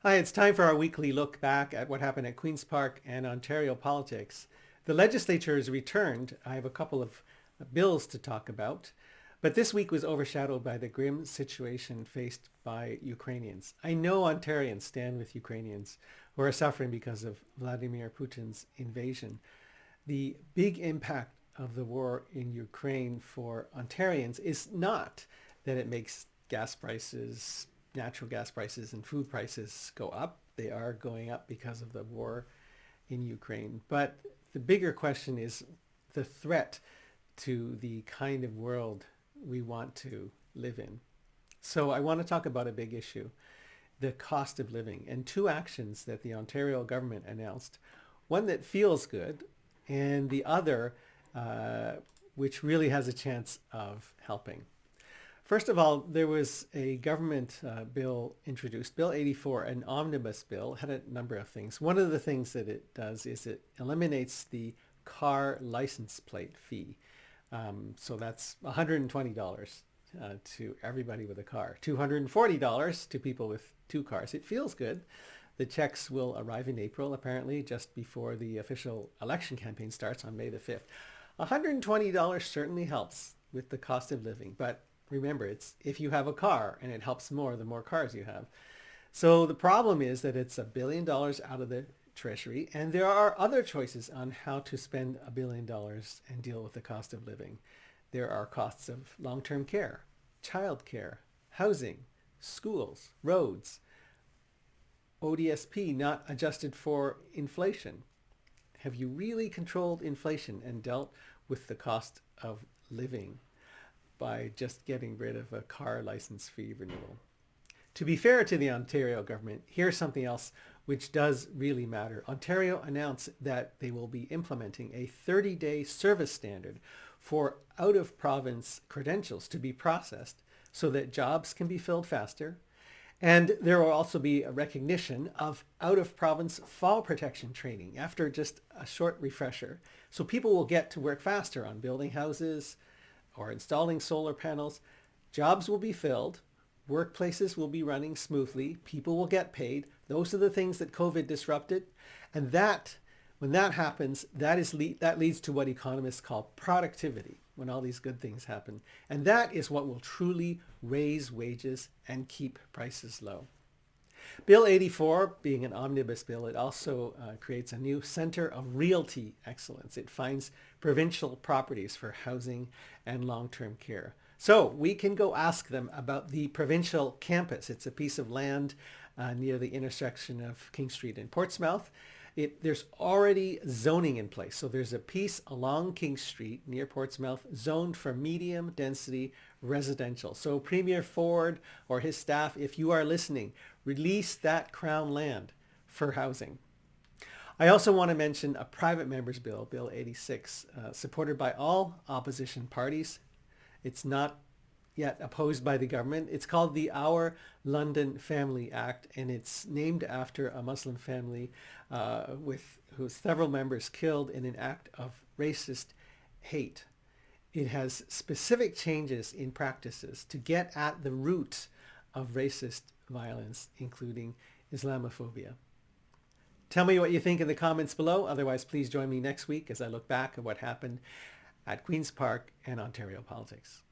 Hi, it's time for our weekly look back at what happened at Queen's Park and Ontario politics. The legislature has returned. I have a couple of bills to talk about, but this week was overshadowed by the grim situation faced by Ukrainians. I know Ontarians stand with Ukrainians who are suffering because of Vladimir Putin's invasion. The big impact of the war in Ukraine for Ontarians is not that it makes gas prices, natural gas prices and food prices go up. They are going up because of the war in Ukraine. But the bigger question is the threat to the kind of world we want to live in. So I want to talk about a big issue, the cost of living, and two actions that the Ontario government announced. One that feels good, and the other which really has a chance of helping. First of all, there was a government bill introduced, Bill 84, an omnibus bill, had a number of things. One of the things that it does is it eliminates the car license plate fee. So that's $120 to everybody with a car, $240 to people with two cars. It feels good. The checks will arrive in April, apparently, just before the official election campaign starts on May the 5th. $120 certainly helps with the cost of living, but remember, it's if you have a car, and it helps more the more cars you have. So the problem is that it's $1 billion out of the Treasury, and there are other choices on how to spend $1 billion and deal with the cost of living. There are costs of long-term care, child care, housing, schools, roads, ODSP not adjusted for inflation. Have you really controlled inflation and dealt with the cost of living by just getting rid of a car license fee renewal? To be fair to the Ontario government, here's something else which does really matter. Ontario announced that they will be implementing a 30-day service standard for out-of-province credentials to be processed so that jobs can be filled faster. And there will also be a recognition of out-of-province fall protection training after just a short refresher. So people will get to work faster on building houses or installing solar panels. Jobs will be filled. Workplaces will be running smoothly. People will get paid. Those are the things that COVID disrupted. And when that happens, that leads to what economists call productivity, when all these good things happen. And that is what will truly raise wages and keep prices low. Bill 84, being an omnibus bill, it also creates a new Center of Realty Excellence. It finds provincial properties for housing and long-term care. So we can go ask them about the provincial campus. It's a piece of land near the intersection of King Street and Portsmouth. There's already zoning in place. So there's a piece along King Street near Portsmouth zoned for medium density residential. So Premier Ford or his staff, if you are listening, release that Crown land for housing. I also want to mention a private member's bill, Bill 86, supported by all opposition parties. It's not yet opposed by the government. It's called the Our London Family Act, and it's named after a Muslim family with several members killed in an act of racist hate. It has specific changes in practices to get at the root of racist violence, including Islamophobia. Tell me what you think in the comments below. Otherwise, please join me next week as I look back at what happened at Queen's Park and Ontario politics.